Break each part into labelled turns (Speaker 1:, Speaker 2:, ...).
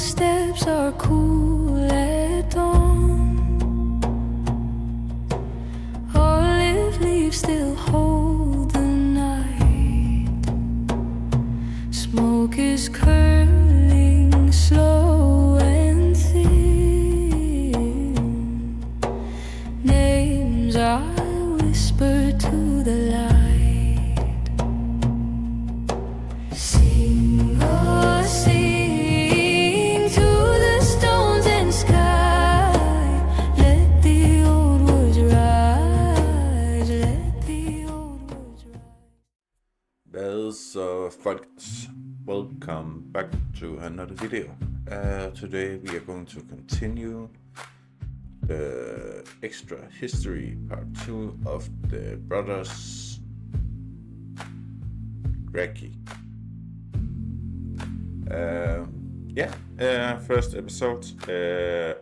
Speaker 1: steps are cool at dawn. Olive leaves still hold the night. Smoke is curling slow and thin. Names are whispered to the light. Sing, oh, sing to the stones and sky. Let the old words rise. Let the old words rise.
Speaker 2: Hvad så, folks? Welcome back to another video. Today we are going to continue the extra history part 2 of the brothers Gracchi. First episode,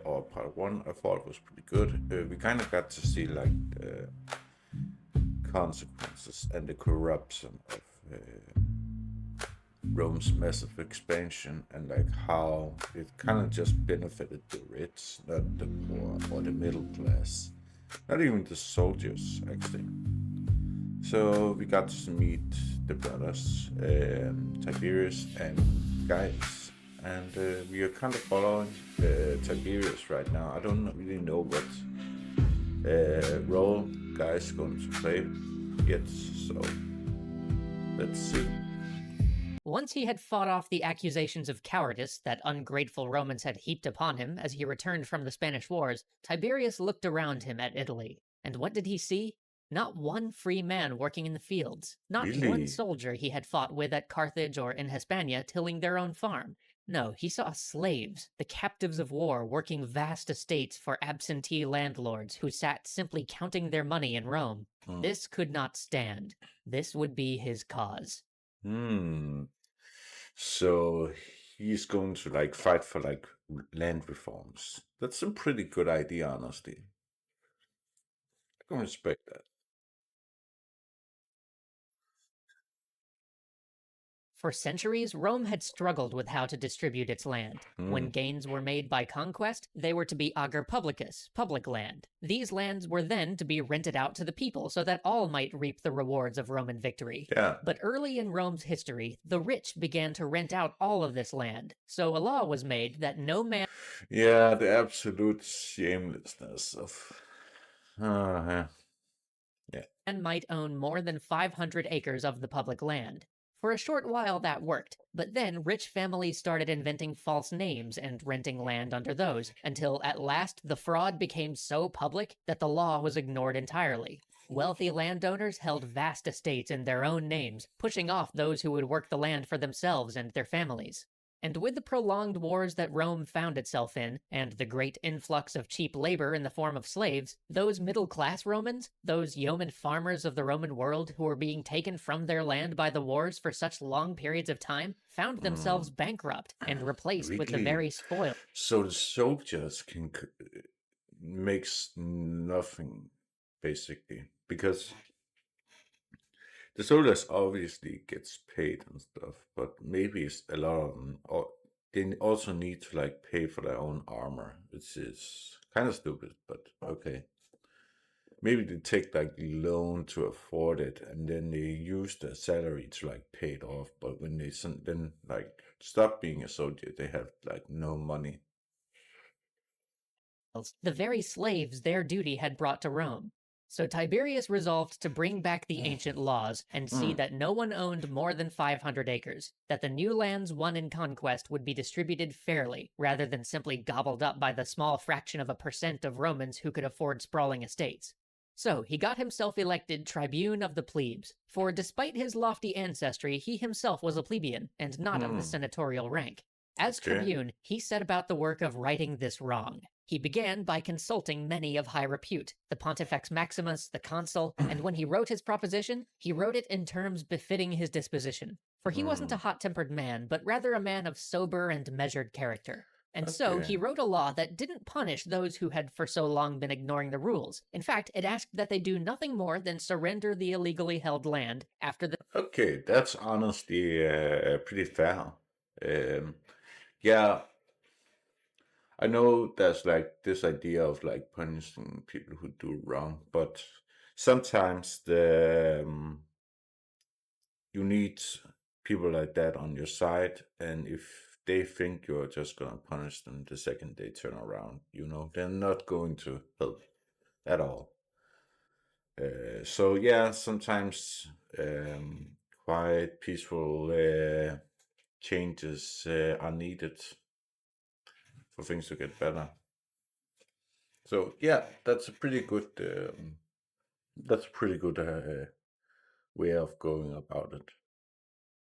Speaker 2: or part 1, I thought was pretty good. We kind of got to see like the consequences and the corruption of Rome's massive expansion, and like how it kind of just benefited the rich, not the poor or the middle class, not even the soldiers actually. So we got to meet the brothers, Tiberius and Gaius, and we are kind of following Tiberius right now. I don't really know what role Gaius is going to play yet, so let's see.
Speaker 3: Once he had fought off the accusations of cowardice that ungrateful Romans had heaped upon him as he returned from the Spanish Wars, Tiberius looked around him at Italy. And what did he see? Not one free man working in the fields. Not
Speaker 2: Really?
Speaker 3: one soldier he had fought with at Carthage or in Hispania tilling their own farm. No, he saw slaves, the captives of war, working vast estates for absentee landlords who sat simply counting their money in Rome. This could not stand. This would be his cause.
Speaker 2: So he's going to like fight for like land reforms. That's a pretty good idea, honestly. I can respect that.
Speaker 3: For centuries, Rome had struggled with how to distribute its land. When gains were made by conquest, they were to be ager publicus, public land. These lands were then to be rented out to the people so that all might reap the rewards of Roman victory.
Speaker 2: Yeah.
Speaker 3: But early in Rome's history, the rich began to rent out all of this land. So a law was made that no man...
Speaker 2: Yeah, the absolute shamelessness of...
Speaker 3: and might own more than 500 acres of the public land. For a short while that worked, but then rich families started inventing false names and renting land under those, until at last the fraud became so public that the law was ignored entirely. Wealthy landowners held vast estates in their own names, pushing off those who would work the land for themselves and their families. And with the prolonged wars that Rome found itself in, and the great influx of cheap labor in the form of slaves, those middle-class Romans, those yeoman farmers of the Roman world who were being taken from their land by the wars for such long periods of time, found themselves bankrupt and replaced with the
Speaker 2: Really?
Speaker 3: very spoiled.
Speaker 2: So the soldiers can makes nothing, basically, because the soldiers obviously gets paid and stuff, but maybe it's a lot of them, or they also need to like pay for their own armor, which is kind of stupid, but okay. Maybe they take like loan to afford it, and then they use their salary to like pay it off. But when they then like stop being a soldier, they have like no money.
Speaker 3: The very slaves their duty had brought to Rome. So Tiberius resolved to bring back the ancient laws and see that no one owned more than 500 acres, that the new lands won in conquest would be distributed fairly, rather than simply gobbled up by the small fraction of a percent of Romans who could afford sprawling estates. So he got himself elected tribune of the plebes, for despite his lofty ancestry, he himself was a plebeian, and not of the senatorial rank. As tribune, he set about the work of righting this wrong. He began by consulting many of high repute, the Pontifex Maximus, the consul, and when he wrote his proposition, he wrote it in terms befitting his disposition. For he wasn't a hot-tempered man, but rather a man of sober and measured character. And so he wrote a law that didn't punish those who had for so long been ignoring the rules. In fact, it asked that they do nothing more than surrender the illegally held land after the...
Speaker 2: Okay, that's honestly pretty fair. Yeah, I know there's like this idea of like punishing people who do wrong, but sometimes you need people like that on your side, and if they think you're just gonna punish them the second they turn around, they're not going to help at all. So yeah, sometimes quiet, peaceful changes are needed for things to get better. So yeah, that's a pretty good way of going about it.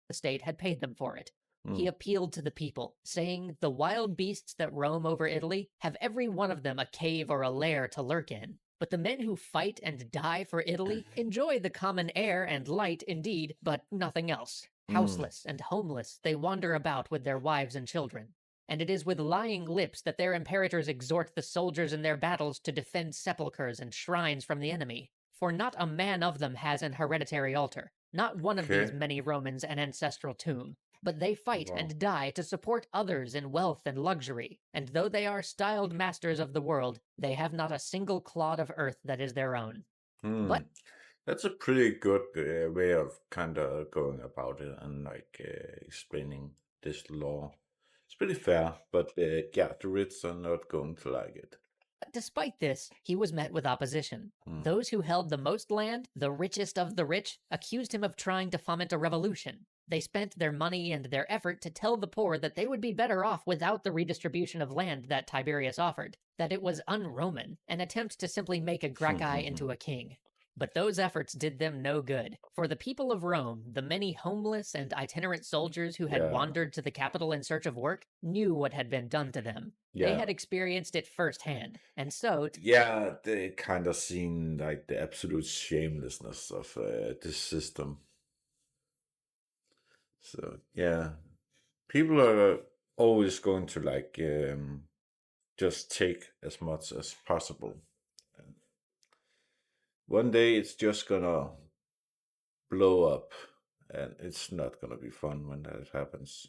Speaker 3: The state had paid them for it. He
Speaker 2: Mm.
Speaker 3: appealed to the people, saying, "The wild beasts that roam over Italy have every one of them a cave or a lair to lurk in. But the men who fight and die for Italy enjoy the common air and light indeed, but nothing else.
Speaker 2: Mm.
Speaker 3: Houseless and homeless, they wander about with their wives and children. And it is with lying lips that their imperators exhort the soldiers in their battles to defend sepulchres and shrines from the enemy. For not a man of them has an hereditary altar, not one of these
Speaker 2: Okay.
Speaker 3: many Romans an ancestral tomb. But they fight
Speaker 2: Wow.
Speaker 3: and die to support others in wealth and luxury, and though they are styled masters of the world, they have not a single clod of earth that is their own." But
Speaker 2: That's a pretty good way of kind of going about it and like explaining this law. It's pretty fair, but yeah, the rich are not going to like it.
Speaker 3: despite this, he was met with opposition.
Speaker 2: Mm.
Speaker 3: Those who held the most land, the richest of the rich, accused him of trying to foment a revolution. They spent their money and their effort to tell the poor that they would be better off without the redistribution of land that Tiberius offered, that it was un-Roman, an attempt to simply make a Gracchi into a king. But those efforts did them no good, for the people of Rome, the many homeless and itinerant soldiers who had
Speaker 2: Yeah.
Speaker 3: wandered to the capital in search of work, knew what had been done to them. They
Speaker 2: Yeah.
Speaker 3: had experienced it firsthand, and so
Speaker 2: Yeah, they kind of seen like the absolute shamelessness of this system. So yeah, people are always going to like just take as much as possible. And one day it's just gonna blow up, and it's not gonna be fun when that happens.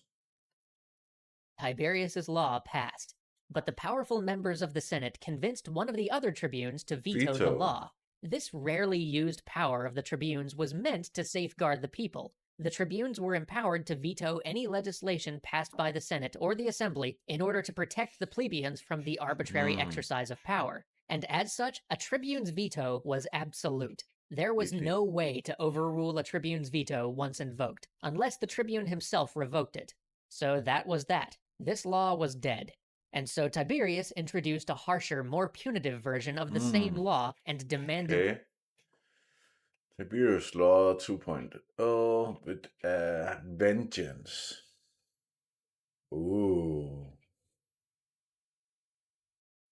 Speaker 3: Tiberius's law passed. But the powerful members of the Senate convinced one of the other tribunes to veto the
Speaker 2: Veto.
Speaker 3: law. This rarely used power of the tribunes was meant to safeguard the people. The tribunes were empowered to veto any legislation passed by the Senate or the Assembly in order to protect the plebeians from the arbitrary exercise of power. And as such, a tribune's veto was absolute. There was
Speaker 2: Really?
Speaker 3: no way to overrule a tribune's veto once invoked, unless the tribune himself revoked it. So that was that. This law was dead. And so Tiberius introduced a harsher, more punitive version of the same law and demanded
Speaker 2: Okay. Tiberius Law 2.0 with vengeance. Ooh.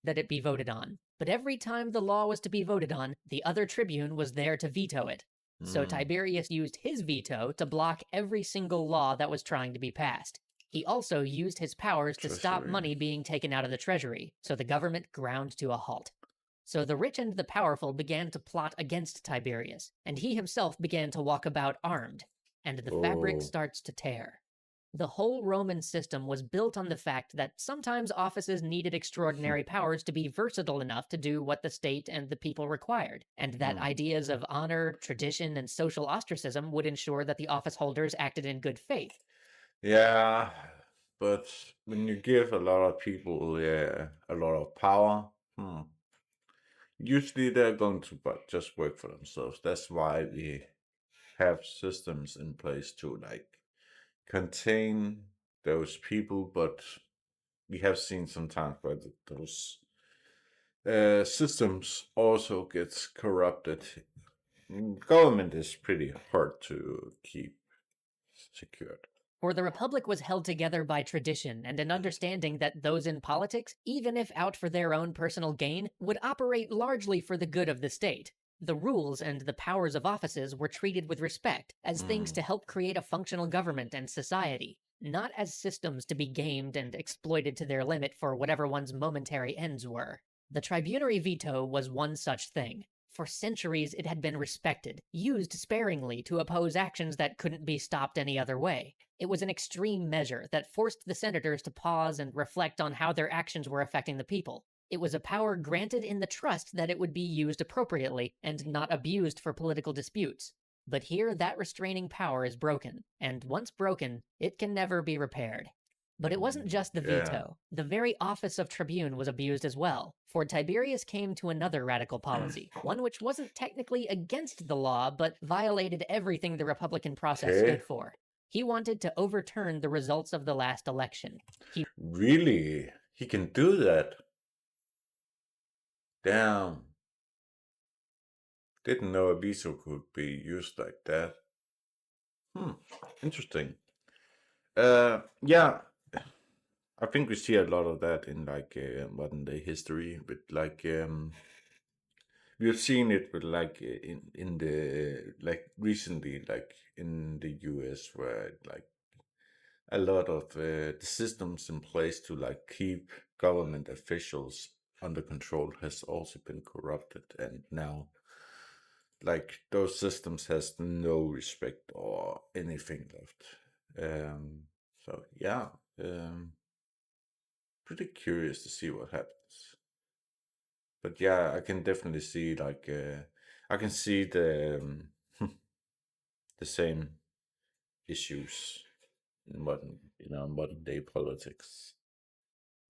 Speaker 3: that it be voted on. But every time the law was to be voted on, the other tribune was there to veto it. So Tiberius used his veto to block every single law that was trying to be passed. He also used his powers to stop
Speaker 2: Treasury.
Speaker 3: money being taken out of the treasury, so the government ground to a halt. So the rich and the powerful began to plot against Tiberius, and he himself began to walk about armed, and the fabric
Speaker 2: Oh.
Speaker 3: starts to tear. The whole Roman system was built on the fact that sometimes offices needed extraordinary powers to be versatile enough to do what the state and the people required, and that ideas of honor, tradition, and social ostracism would ensure that the office holders acted in good faith.
Speaker 2: Yeah, but when you give a lot of people a lot of power, usually they're going to just work for themselves. That's why we have systems in place to like contain those people, but we have seen sometimes where those systems also gets corrupted. Government is pretty hard to keep secured.
Speaker 3: For the Republic was held together by tradition and an understanding that those in politics, even if out for their own personal gain, would operate largely for the good of the state. The rules and the powers of offices were treated with respect as things to help create a functional government and society, not as systems to be gamed and exploited to their limit for whatever one's momentary ends were. The tribunary veto was one such thing. For centuries, it had been respected, used sparingly to oppose actions that couldn't be stopped any other way. It was an extreme measure that forced the senators to pause and reflect on how their actions were affecting the people. It was a power granted in the trust that it would be used appropriately and not abused for political disputes. But here, that restraining power is broken, and once broken, it can never be repaired. But it wasn't just the veto. The very office of tribune was abused as well, for Tiberius came to another radical policy, one which wasn't technically against the law, but violated everything the Republican process stood for. He wanted to overturn the results of the last election.
Speaker 2: Really? He can do that? Damn. Didn't know a veto could be used like that. Interesting. Yeah. I think we see a lot of that in like modern day history, but like we've seen it with like in the like recently like in the US where like a lot of the systems in place to like keep government officials under control has also been corrupted, and now like those systems has no respect or anything left. So yeah. Pretty curious to see what happens. But yeah, I can definitely see like I can see the the same issues in modern day politics.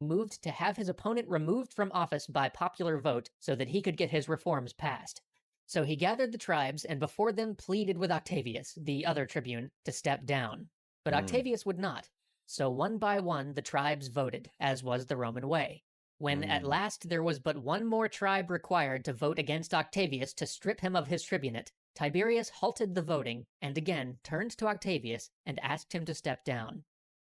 Speaker 3: Moved to have his opponent removed from office by popular vote so that he could get his reforms passed. So he gathered the tribes and before them pleaded with Octavius, the other tribune, to step down. But Octavius would not. So one by one, the tribes voted, as was the Roman way. When at last there was but one more tribe required to vote against Octavius to strip him of his tribunate, Tiberius halted the voting and again turned to Octavius and asked him to step down.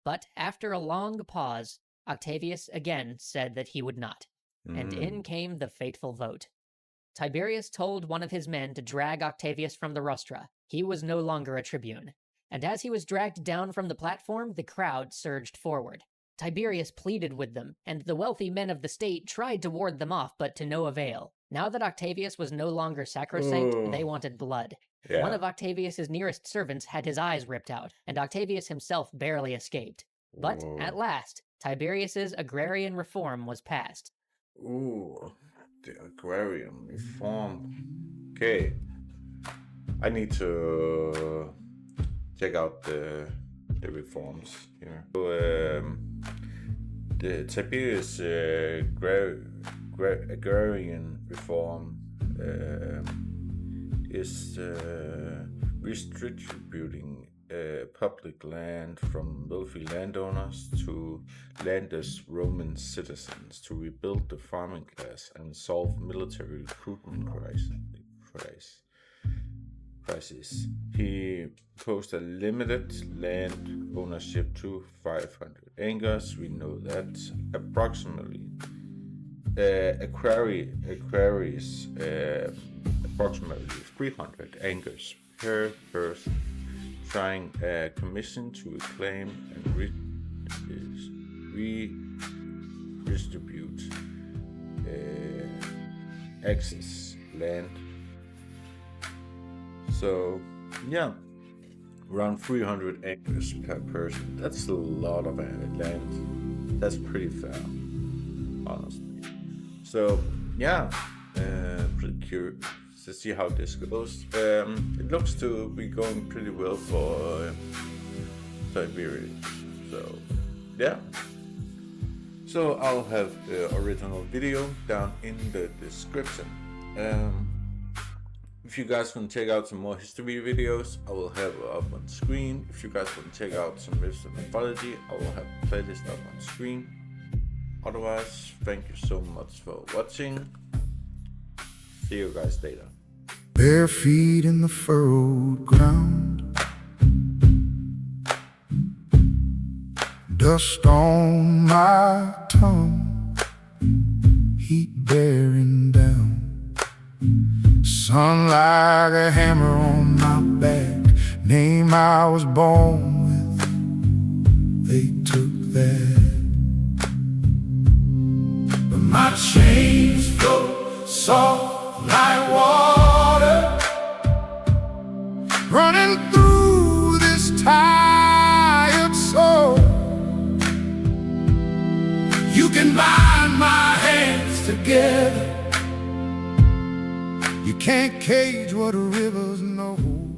Speaker 3: But after a long pause, Octavius again said that he would not. And in came the fateful vote. Tiberius told one of his men to drag Octavius from the rostra. He was no longer a tribune. And as he was dragged down from the platform, the crowd surged forward. Tiberius pleaded with them, and the wealthy men of the state tried to ward them off, but to no avail. Now that Octavius was no longer sacrosanct, they wanted blood.
Speaker 2: Yeah.
Speaker 3: One of Octavius's nearest servants had his eyes ripped out, and Octavius himself barely escaped. But at last, Tiberius's agrarian reform was passed.
Speaker 2: Ooh, the agrarian reform. Okay. I need to check out the reforms here. So, the Tiberius agrarian reform is redistributing public land from wealthy landowners to landless Roman citizens to rebuild the farming class and solve military recruitment crisis. He proposed a limited land ownership to 500 acres. We know that approximately aquaries approximately 300 acres per person, trying a commission to reclaim and redistribute excess land. So, yeah, around 300 acres per person. That's a lot of land. That's pretty fair, honestly. So, yeah, pretty curious to see how this goes. It looks to be going pretty well for Tiberius. So, yeah. So, I'll have the original video down in the description. If you guys want to check out some more history videos, I will have it up on screen. If you guys want to check out some myths and mythology, I will have a playlist up on screen. Otherwise, thank you so much for watching. See you guys later.
Speaker 4: Bare feet in the furrowed ground, dust on my tongue, heat bearing down. Sun like a hammer on my back, name I was born with, they took that. But my chains float soft like water. can't cage what rivers know.